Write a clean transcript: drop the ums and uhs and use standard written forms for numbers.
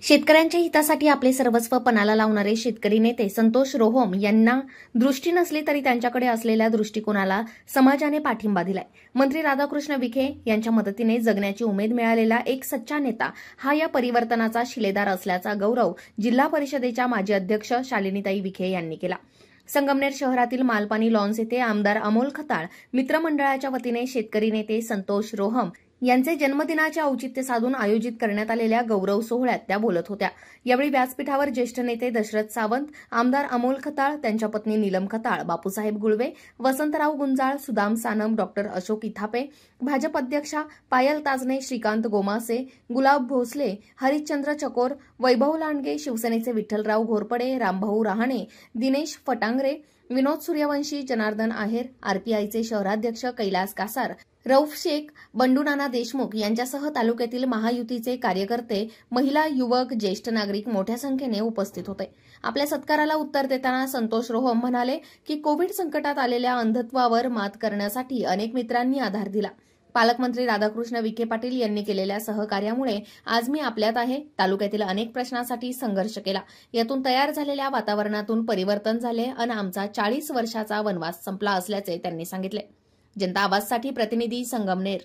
शेतकऱ्यांच्या हितासाठी आपले सर्वस्व पणाला लावणारे शेतकरी नेते संतोष रोहम यांना दृष्टी नसली तरी त्यांच्याकडे असलेल्या दृष्टिकोनाला समाजाने पाठिंबा दिलाय। मंत्री राधाकृष्ण विखे यांच्या मदतीने जगण्याची उमेद मिळालेला एक सच्चा नेता हा या परिवर्तनाचा शिलेदार असल्याचा गौरव जिल्हा परिषदेच्या माजी अध्यक्ष शालिनीताई विखे यांनी केला। संगमनेर शहरातील मालपानी लॉन्स येथे आमदार अमोल खताळ मित्रमंडळाच्या वतीने शेतकरी नेते संतोष रोहम यांचे जन्मदिनाचे औचित्य साधून आयोजित करण्यात आलेल्या गौरव सोहळ्यात त्या बोलत होत्या। यावेळी व्यासपीठावर ज्येष्ठ नेते दशरथ सावंत, आमदार अमोल खताळ, त्यांच्या पत्नी नीलम खताळ, बापूसाहेब गुळवे, वसंतराव गुंजाळ, सुदाम सानम, डॉक्टर अशोक इथापे, भाजप अध्यक्षा पायल ताजने, श्रीकांत गोमासे, गुलाब भोसले, हरिश्चंद्र चकोर, वैभव लांडगे, शिवसेनेचे विठ्ठलराव घोरपडे, रामभाऊ रहाणे, दिनेश फटांगरे, विनोद सूर्यवंशी, जनार्दन आहेर, आरपीआयचे शहराध्यक्ष कैलास कासार, रौफ शेख, बंडू नाना देशमुख यांच्यासह तालुक्यातील महायुतीचे कार्यकर्ते, महिला, युवक, ज्येष्ठ नागरिक मोठ्या संख्येने उपस्थित होते। आपल्या सत्काराला उत्तर देताना संतोष रोहम म्हणाले की कोविड संकटात आलेल्या अंधत्वावर मात करण्यासाठी अनेक मित्रांनी आधार दिला। पालकमंत्री राधाकृष्ण विखे पाटील यांनी केलेल्या सहकार्यामुळे आज मी आपल्यात आहे। तालुक्यातील अनेक प्रश्नांसाठी संघर्ष केला, यातून तयार झालेल्या वातावरणातून परिवर्तन झाले आणि आमचा 40 वर्षाचा वनवास संपला असल्याचे त्यांनी सांगितले। जनता आवाजसाठी प्रतिनिधी संगमनेर।